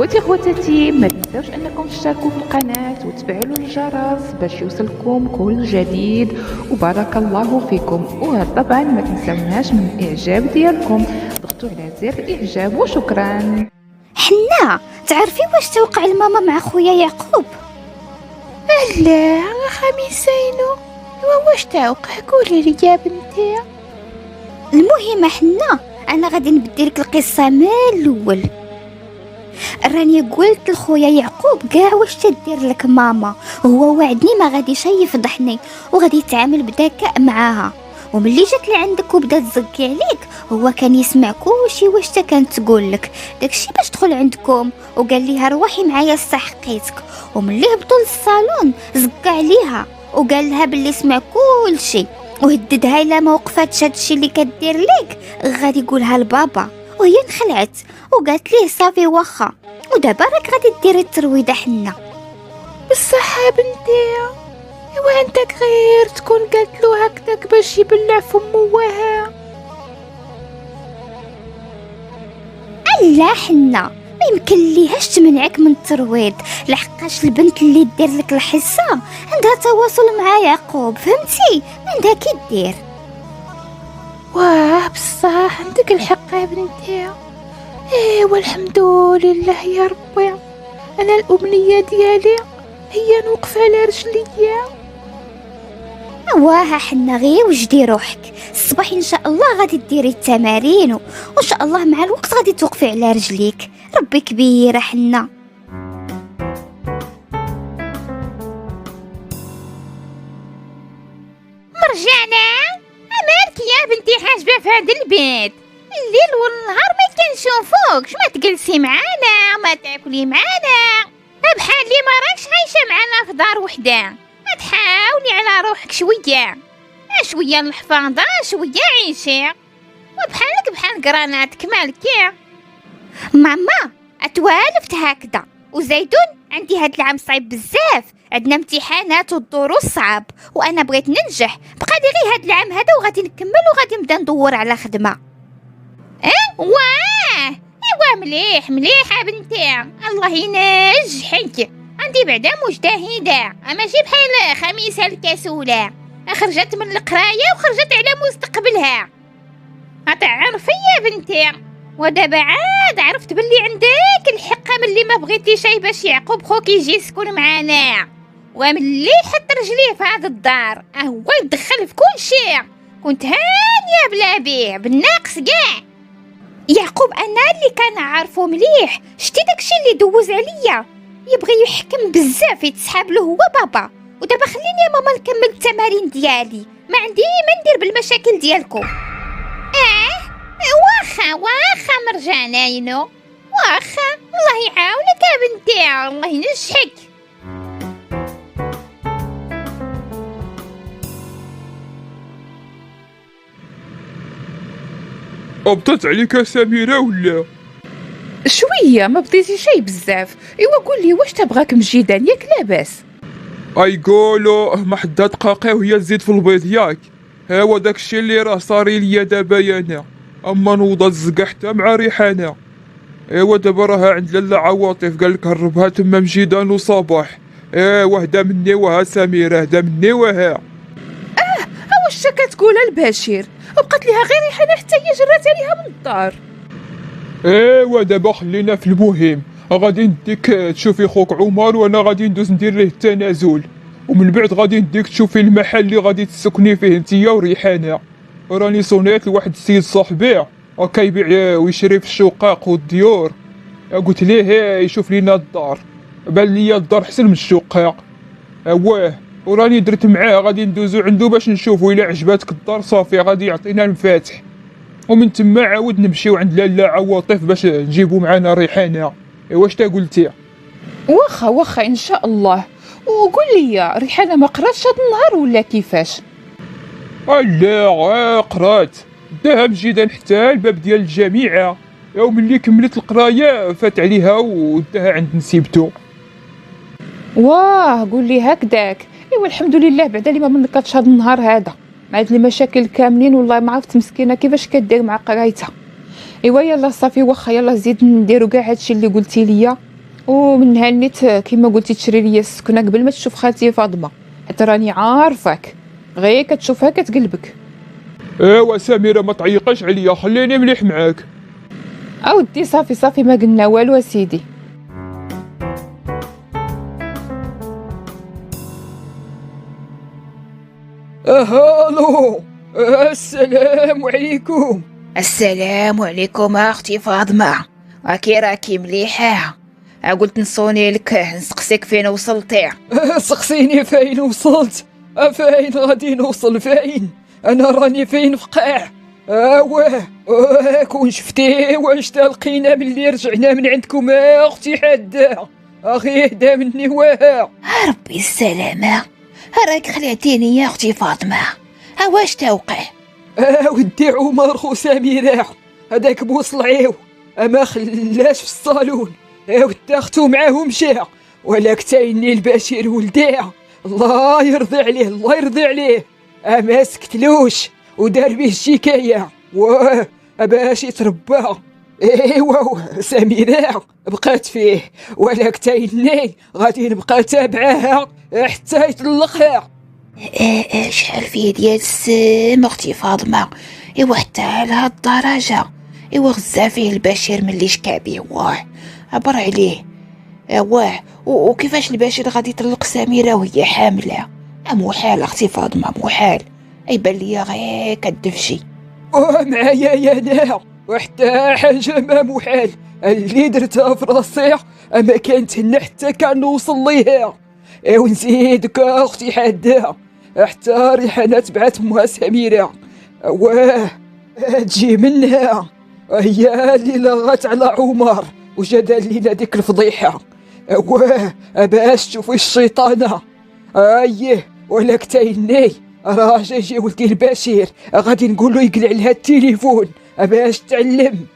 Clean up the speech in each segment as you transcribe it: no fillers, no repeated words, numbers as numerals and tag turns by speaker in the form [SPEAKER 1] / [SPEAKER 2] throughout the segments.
[SPEAKER 1] خوتي خواتاتي، ما تنساوش انكم تشتركوا في القناة وتفعلوا الجرس باش يوصلكم كل جديد، وبارك الله فيكم. وطبعا ما تنساوناش من الاعجاب ديالكم، ضغطوا على زر الاعجاب وشكرا.
[SPEAKER 2] حنا تعرفي واش توقع لماما مع خويا يعقوب؟
[SPEAKER 3] لا خميسينو، واش توقع؟ قولي لي يا بنتي.
[SPEAKER 2] المهم حنا انا غادي نبدل لك القصه من الاول. راني قلت لخويا يعقوب كاع واش تدير لك ماما، وهو وعدني ما غاديش يفضحني وغادي يتعامل بذكاء معاها. وملي جات لعندك وبدا تزكي عليك، هو كان يسمع كلشي واش تا كانت تقول لك، داكشي باش دخل عندكم وقال ليها روحي معايا استحقيتك. وملي هبطوا للصالون زكى عليها وقال لها باللي سمع كلشي، وهددها الا ما وقفتش هادشي اللي كدير ليك غادي يقولها لبابا. وهي انخلعت وقالت ليه صافي واخا، ودابا راك غادي ديري الترويضه حنا.
[SPEAKER 3] بالصحة بنتي، ايوا عندك غير تكون قالت له هكذاك باش يبلع فمو وها.
[SPEAKER 2] لا حنا ما يمكن ليهاش تمنعك من الترويض، لحقاش البنت اللي دير لك الحصه عندها تواصل مع يعقوب، فهمتي؟ عندها كي دير.
[SPEAKER 3] واه بصح عندك الحق يا بنتي. ايوا الحمد لله يا ربي، انا الامنيه ديالي هي نوقف على رجليا.
[SPEAKER 2] واه حنا غير وجدي روحك، الصباح ان شاء الله غادي ديري التمارين وان شاء الله مع الوقت غادي توقفي على رجليك. ربي كبيره حنا.
[SPEAKER 3] مرجعنا امالك يا بنتي حاجبه في هذا البيت، الليل والنهار ما كنشوفوكش، ما تجلسي معانا ما تاكلي معانا، بحال اللي ما راكش عايشه معانا في دار وحده. ما تحاولي على روحك شويه شويه، الحفاظه شويه عيشي، وبحالك بحال قراناتك مالك.
[SPEAKER 2] ماما اتوالفت هكذا، وزيدون عندي هاد العام صعيب بزاف، عندنا امتحانات والدروس صعب وانا بغيت ننجح. بقى لي غير هاد العام هذا وغادي نكمل وغادي نبدا ندور على خدمه.
[SPEAKER 3] واه ايوا مليح مليح بنتي، الله ينجحك. عندي بعدا مجتهده، ماشي بحال خميسه الكسوله، خرجت من القرايه وخرجت على مستقبلها. تعرفي يا بنتي، ودابا عاد عرفت باللي عندك الحق ملي ما بغيتيش باش يعقوب خوك يجي يسكن معانا، وملي حط رجليه في هذا الدار هو يدخل في كل شيء. كنت هانيه بلا بيه بالناقص كاع.
[SPEAKER 2] يعقوب انا اللي كان عارفه مليح، شتي داكشي اللي دوز عليا، يبغي يحكم بزاف يتسحاب له هو بابا. ودابا خليني يا ماما نكمل التمارين ديالي، ما عندي ما ندير بالمشاكل ديالكم.
[SPEAKER 3] واخا مرجانينو، واخا الله يعاونك يا بنتي، الله ينجحك.
[SPEAKER 4] أبطت عليك سميرة ولا؟
[SPEAKER 1] شويه ما بديتي شي بزاف. ايوا قول لي واش تبغاك مجيدان ياك لاباس؟
[SPEAKER 4] يقولوا ما حدا دقاقي وهي تزيد في البيض ياك، هاو داكشي اللي راه صاري ليا دابا انا. اما نوضه الزقا حتى مع ريحانه. ايوا دابا راها عند لاله عواطف، قالك هربها تما مجيدان وصباح. ايوا هدا مني وها سميرة، هدا مني وها.
[SPEAKER 1] واش كتقولها البشير؟ بقات ليها غير ريحانه حتى هي جرات عليها من الدار.
[SPEAKER 4] ايوا دابا خلينا في المهم، غادي نديك تشوفي خوك عمر وانا غادي ندوز ندير ليه التنازل، ومن بعد غادي نديك تشوفي المحل اللي غادي تسكني فيه نتيا وريحانه. راني صونيت لواحد السيد صاحبي كيبيع ويشري في الشقق والديور، قلت ليه يشوف لينا الدار، بان ليا الدار احسن من الشقق. واه وراني درت معاه غادي ندوزو عنده باش نشوفو الا عجباتك الدار صافي غادي يعطينا المفاتح، ومن تما عاود نمشيو عند لاله عواطف باش نجيبو معانا ريحانه. واش تا قلتي؟
[SPEAKER 1] واخا ان شاء الله. وقول لي ريحانه ما قراتش هاد النهار ولا كيفاش؟
[SPEAKER 4] لا قرات، داها مجيدا حتى الباب ديال الجامعه، وملي كملت القرايه فات عليها وداها عند نسيبتو.
[SPEAKER 1] واه قول لي هكذاك. ايوا الحمد لله بعدا اللي ما منكتش هاد النهار هذا مع هاد المشاكل كاملين، والله ما عرفت مسكينه كيفاش كدير مع قرايتها. ايوا يلا صافي واخا يلا زيد نديرو كاع هادشي اللي قلتي ليا، ومن نهار نيت كيما قلتي تشري ليا السكنه قبل ما تشوف خالتي فاطمه، حتى راني عارفاك غير كتشوفها كتقلبك.
[SPEAKER 4] ايوا سميرة ما تعيقش عليا، خليني مليح معاك.
[SPEAKER 1] اودي صافي ما قلنا والو اسيدي.
[SPEAKER 5] هالو، السلام عليكم.
[SPEAKER 3] السلام عليكم اختي فاطمه، راكي مليحه؟ قلت نصوني لك نسقسيك فين وصلتي.
[SPEAKER 5] سقسيني فين وصلت؟ فين غادي نوصل فين؟ انا راني فين في قاع. كون شفتي واش تلقينا ملي رجعنا من عندكم اختي حاده. اخي اهدى مني
[SPEAKER 3] ربي السلامه، راك خلعتيني يا اختي فاطمه، واش توقع؟
[SPEAKER 5] ودي عمر خو سميرة هذاك بوصلعيو اما خلاش في الصالون، وداختو معاه مشى، ولك تايني البشير ولديه الله يرضي عليه ما سكتلوش ودار به الشكايه باش يتربى. ايوا سميرة بقات فيه، ولك تايني غادي نبقى تابعاها حتى يطلقها.
[SPEAKER 3] شحال فيه ديال السم اختي فاطمه، ايوا حتى على هاد الدرجه؟ ايوا غزا فيه البشير ملي شكا بيه، عبر عليه. وكيفاش البشير غادي يطلق سميرة وهي حامله؟ محال اختي فاطمه، محال. يبان ليا غير كدفشي.
[SPEAKER 5] معايا يا انا وحتى حاجه ما محال، اللي درتها في راسي ما كانت هنا حتى كان نوصل ليها. ونزيدك اختي حاده حتى ريحانه تبعت امها سميرة تجي منها، هي اللي لغت على عمر وجد لينا ديك الفضيحه. باش تشوفي الشيطانه. ولك تايني راه جاي ولدي البشير غادي نقول له يقلع لها التليفون باش تعلم.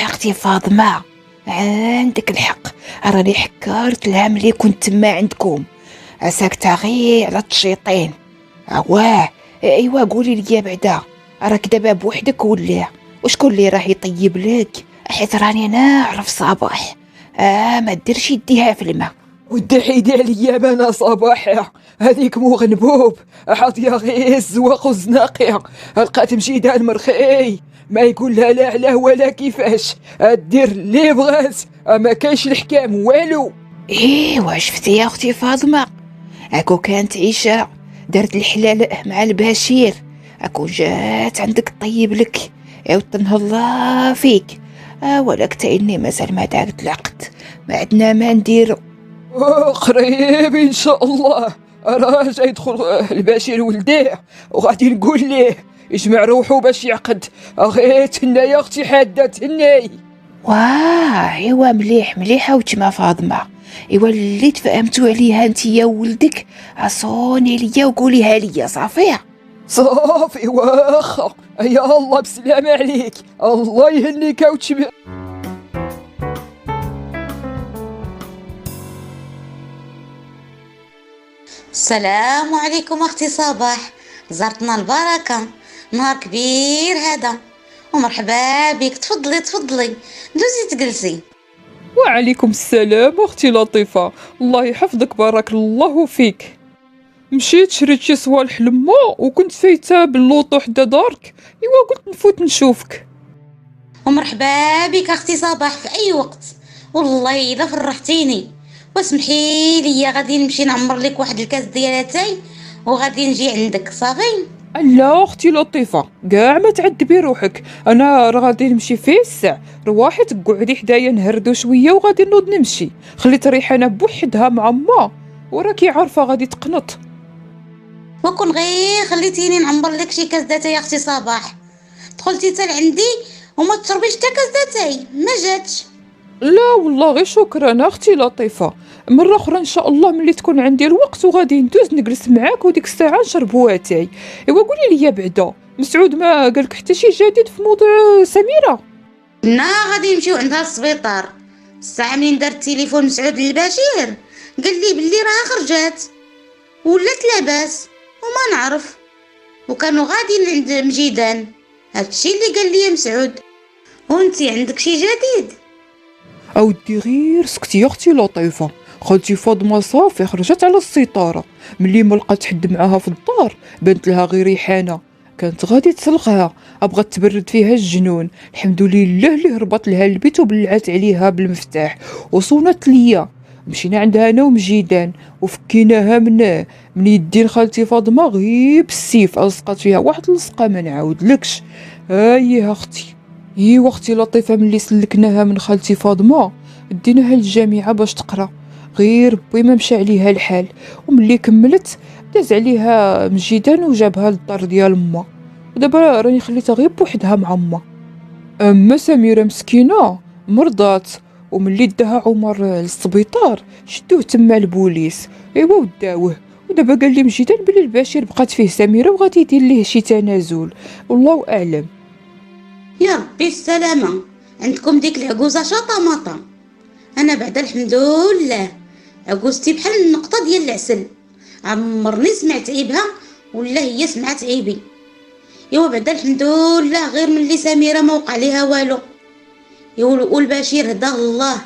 [SPEAKER 3] اختي فاطمه عندك الحق، راني حكرت لها ملي كنت تما عندكم، ساكته غير على التشيطين. ايوا قولي لي بعدا، راك دابا بوحدك ولا وشكون اللي راه يطيب لك؟ حيت راني نعرف صباح ما ديرش يديها في الماء.
[SPEAKER 5] ودي حيدي عليا انا صباح، هذيك مو غنبوب حاطيه غير الزواق والزناقيه، لقات مشيدان مرخي ما يقول لها لا علاه ولا كيفاش، دير اللي بغات ما كاينش الحكام والو.
[SPEAKER 3] ايوا شفتي يا اختي فاطمه، اكو كانت عيشه دارت الحلال مع البشير، اكو جات عندك طيب لك وتنهلا فيك. ولك تاني مازال ما دارت العقد، ما عندنا ما نديرو.
[SPEAKER 5] قريب ان شاء الله راه جاي يدخل البشير ولديه وغادي نقول ليه يجمع روحو باش يعقد. غير تهنى يا اختي حاده تهني.
[SPEAKER 3] ايوا مليحه وتما فاطمه، ايوا اللي تفاهمتو عليها انت يا ولدك عصوني ليا وقوليها ليا
[SPEAKER 5] صافي واخا. يا الله بسلامه عليك، الله يهنيك وتشبع.
[SPEAKER 6] السلام عليكم اختي صباح، زرتنا البركه، نهار كبير هذا، ومرحبا بك. تفضلي دوزي تجلسي.
[SPEAKER 5] وعليكم السلام اختي لطيفه، الله يحفظك بارك الله فيك. مشيت شريت شي صوالح لما وكنت فايته باللوطو حدا دارك، ايوا قلت نفوت نشوفك.
[SPEAKER 6] ومرحبا بك اختي صباح في اي وقت، والله الا فرحتيني. واسمحي لي غادي نمشي نعمر لك واحد الكاس ديال اتاي وغادي نجي عندك صافي.
[SPEAKER 5] لا اختي لطيفه كاع ما تعذبي روحك، انا راه غادي نمشي في الساعه، رواحي تقعدي حدايا نهردو شويه وغادي نوض نمشي. خليت ريحانه بوحدها مع ما وراكي عارفه غادي تقنط.
[SPEAKER 6] وكون غير خليتيني نعمر لك شي كاس داتاي يا اختي صباح، دخلتي حتى لعندي وما تشربيش حتى كاس داتاي ما جاتش.
[SPEAKER 5] لا والله غير شكرا اختي لطيفه، مره اخرى ان شاء الله ملي تكون عندي الوقت وغادي ندوز نجلس معاك وديك الساعه نشربوا اتاي. ايوا قولي لي بعدا، مسعود ما قالك حتى شي جديد في موضوع سميره؟
[SPEAKER 6] لا غادي نمشيو عندها للسبيطار. الساعه منين دار التليفون مسعود للبشير قال لي بلي راها خرجات ولات لاباس وما نعرف، وكانوا غاديين عند مجيدان. هادشي اللي قال لي مسعود. وانتي عندك شي جديد؟
[SPEAKER 5] اودي غير سكتي يا اختي لطيفه، خالتي فاطمه صافي خرجت على السيطره. ملي ما لقات حد معاها في الدار بانت لها غير ريحانه، كانت غادي تسلقها، بغات تبرد فيها الجنون. الحمد لله اللي هربت لها البيت وبلعت عليها بالمفتاح وصونت ليا. مشينا عندها انا ومجيدان وفكيناها من يدين خالتي فاطمه غير بالسيف، لصقات فيها واحد اللصقه ما نعاودلكش. اييه اختي، ايوا اختي لطيفه، ملي سلكناها من خالتي فاطمه ديناها للجامعه باش تقرا، غير بوي ما مشى عليها الحال. وملي كملت داز عليها مجيدان وجابها للدار ديال امها، ودابا راني خليتها غير بوحدها مع امها. اما سميره مسكينه مرضات، وملي داها عمر للسبيطار شدوه تما البوليس، ايوا وداوه. ودابا قال لي مجيدان بلي البشير بقات فيه سميره وغادي يدير ليه شي تنازل، والله اعلم.
[SPEAKER 6] يا ربي السلامة، عندكم ديك العجوزة شطمطة. أنا بعد الحمد لله عجوزتي بحال النقطة ديال العسل، عمرني سمعت عيبها ولا هي سمعت عيبي. إيوا بعد الحمد لله غير ملي سميرة ما وقع ليها والو. إيوا والبشير هدا الله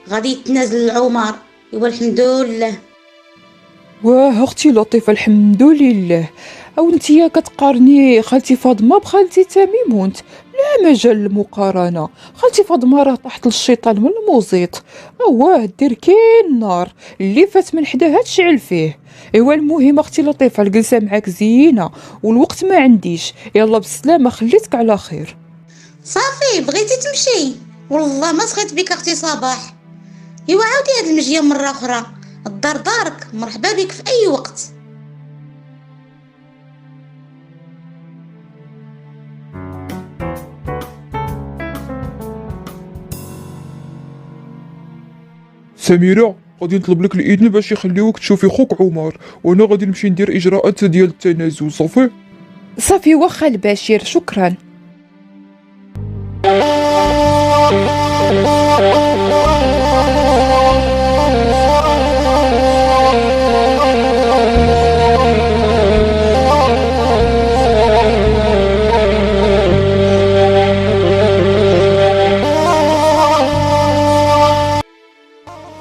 [SPEAKER 6] غادي يتنازل العمر. إيوا الحمد لله.
[SPEAKER 5] واه اختي لطيفه الحمد لله. او انتيا كتقارني خالتي فاطمه بخالتي تميم، وانت لا مجال للمقارنه. خالتي فاطمه راه طاحت للشيطان من الموزيط، اواه دير كاين النار اللي فات من حداها تشعل فيه. ايوا المهم اختي لطيفه الجلسه معاك زينه والوقت ما عنديش، يلا بالسلامه خليتك على خير.
[SPEAKER 6] صافي بغيتي تمشي؟ والله ما سخيت بك اختي صباح. إيوا عاودي هاد المجيه مرة أخرى، الدار دارك، مرحبا بك في أي وقت.
[SPEAKER 4] سميرة غادي نطلب لك الإذن باش يخليوك تشوفي خوك عمر، وانا غادي نمشي ندير اجراءات ديال التنازل. صافي
[SPEAKER 1] صافي واخا البشير، شكرا.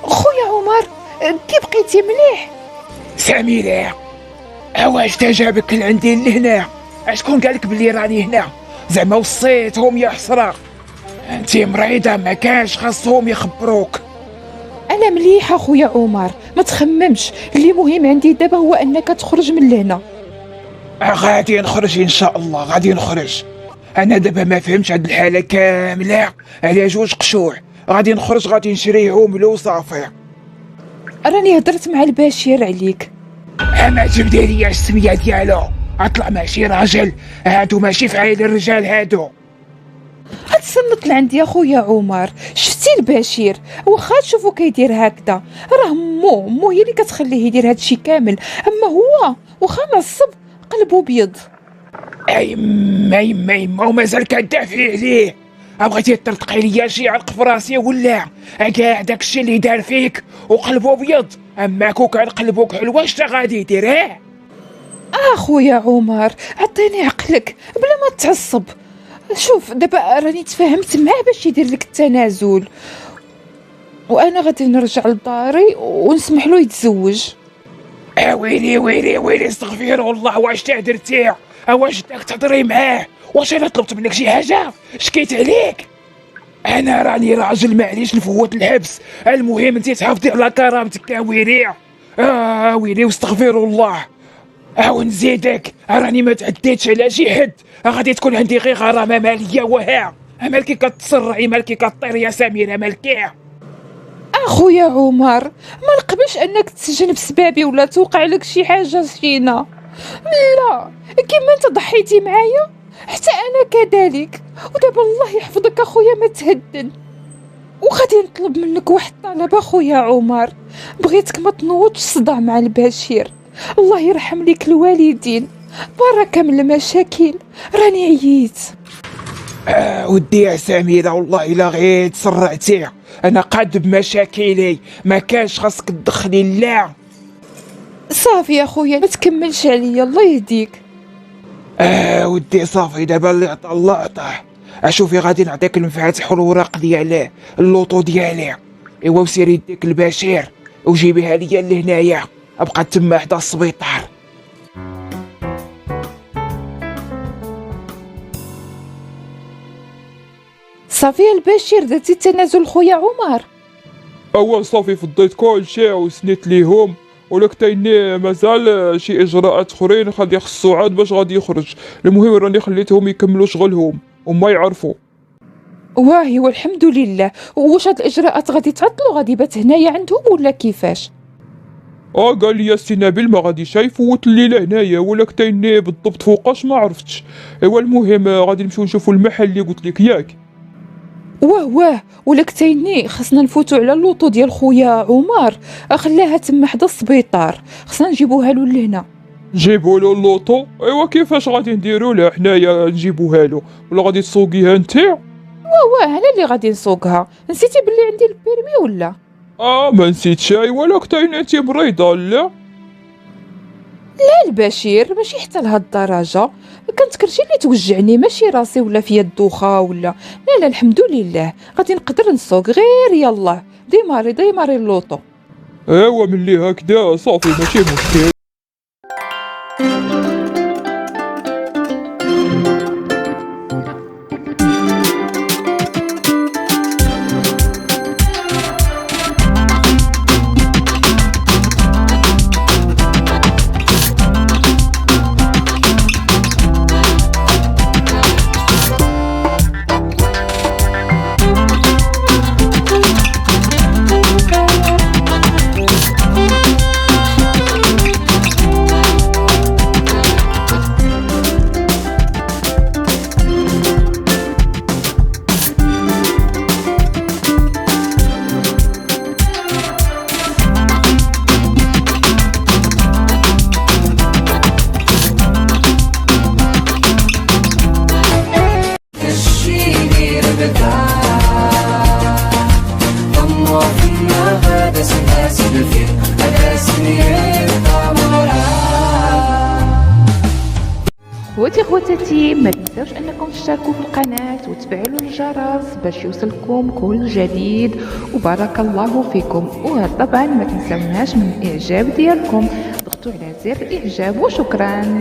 [SPEAKER 1] خويا عمر كي بقيتي مليح؟
[SPEAKER 7] سميرة اواش تجابك لعندي لهنا؟ اشكون قالك بلي راني هنا؟ زعما وصيتهم يا حسرة؟ انتي مريضة ما كانش خاصهم يخبروك.
[SPEAKER 1] انا مليحه خويا عمر، ما تخممش، اللي مهم عندي دابا هو انك تخرج من لهنا.
[SPEAKER 7] غادي نخرج ان شاء الله، غادي نخرج. انا دابا ما فهمتش هاد الحالة كاملة على جوج قشوع. غادي نخرج، غادي نشريهم له صافي.
[SPEAKER 1] راني هضرت مع البشير عليك.
[SPEAKER 7] اما تبدي ليا السمية ديالو، اطلع ماشي راجل، هادو ماشي في عائل الرجال هادو.
[SPEAKER 1] غتسنط لعندي يا خويا عمر، شفتي البشير واخا تشوفو كيدير هكذا، راه مو هي اللي كتخليه يدير هادشي كامل، اما هو واخا نصب قلبو بيض.
[SPEAKER 7] يما ومازال كدافعي عليه؟ بغيتي ترتقي ليا شي علق في راسي ولا؟ كاع داكشي اللي دار فيك وقلبو بيض، اما كون كان قلبو كحل واش تا غادي يدير؟
[SPEAKER 1] خويا عمر عطيني عقلك بلا ما تعصب. شوف دابا راني تفاهمت معاه باش يدير لك التنازل، وانا غادي نرجع لداري ونسمح له يتزوج.
[SPEAKER 7] ويلي استغفر الله، واش تا درتي؟ واش داك تهضري معاه؟ واش انا طلبت منك شي حاجه؟ شكيت عليك؟ انا راني راجل معليش نفوت الحبس، المهم انت تحافظي على كرامتك يا ويلي. ويلي واستغفر الله. ونزيدك راني ما تعديتش على شي حد، غادي تكون عندي غير غرامه ماليه وها. مالكي كتسرعي، مالكي كطير يا سميره، مالكي؟
[SPEAKER 1] خويا عمر ما نقبلش انك تسجن بسبابي ولا توقع لك شي حاجه فينا، لا كيما انت ضحيتي معايا حتى انا كذلك. ودابا الله يحفظك اخويا ما تهدن. وغادي نطلب منك واحد الطلب اخويا عمر، بغيتك ما تنوضش صداع مع البشير، الله يرحم ليك الوالدين، بركه من المشاكل، راني عييت.
[SPEAKER 7] ودي يا سميرة والله الا غير تسرعتي انا قاد بمشاكلي، ما كانش خاصك تدخلي. لا
[SPEAKER 1] صافي يا خويا ما تكملش عليا، الله يهديك.
[SPEAKER 7] ودي صافي، دابا اللي عطا الله عطاه. اشوفي غادي نعطيك المفاتح والوراق ديال اللوطو ديالي. ايوا وسيري يديك البشير وجيبيها ليا لهنايا، ابقى تما حدا السبيطار.
[SPEAKER 1] صافي البشير درتي التنازل خويا عمر.
[SPEAKER 4] اوا صافي فضيت كلشي وسنيت ليهم، ولك تايني مازال شي اجراءات اخرين غادي خصو عاد باش غادي يخرج. المهم راني خليتهم يكملوا شغلهم وما يعرفوا.
[SPEAKER 1] واهي والحمد لله. واش هاد الاجراءات غادي تعطلوا؟ غادي يبات هنايا عندهم ولا كيفاش؟
[SPEAKER 4] قال لي السي نبيل ما غاديش يفوت الليله هنايا، ولك تايني بالضبط فوقاش ما عرفتش. ايوا المهم غادي نمشيو نشوفوا المحل اللي قلت لك ياك.
[SPEAKER 1] واه ولك تايني خصنا نفوتوا على اللوطو ديال خويا عمر، خلاها تما حدا السبيطار، خصنا نجيبوها له لهنا.
[SPEAKER 4] جيبوا له اللوطو؟ ايوا كيفاش غادي نديروا له حنايا نجيبوها له؟ ولا غادي تسوقيها انت؟
[SPEAKER 1] واه انا اللي غادي نسوقها. نسيتي بلي عندي البيرمي ولا؟
[SPEAKER 4] ما نسيتش. ايوا لك تايني انت مريضه لا؟
[SPEAKER 1] لا البشير ماشي حتى لهاد الدرجه، كانت كرشي اللي توجعني ماشي راسي ولا فيا الدوخه ولا. لا الحمد لله غادي نقدر نسوق، غير يلا ديماري اللوطو.
[SPEAKER 4] ايوا ملي هكذا صافي ماشي مشكل.
[SPEAKER 1] خواتاتي ما تنساوش انكم تشتركوا في القناة وتفعلوا الجرس باش يوصلكم كل جديد، وبارك الله فيكم. وطبعا ما تنساوناش من الاعجاب ديالكم، ضغطوا على زر الاعجاب وشكرا.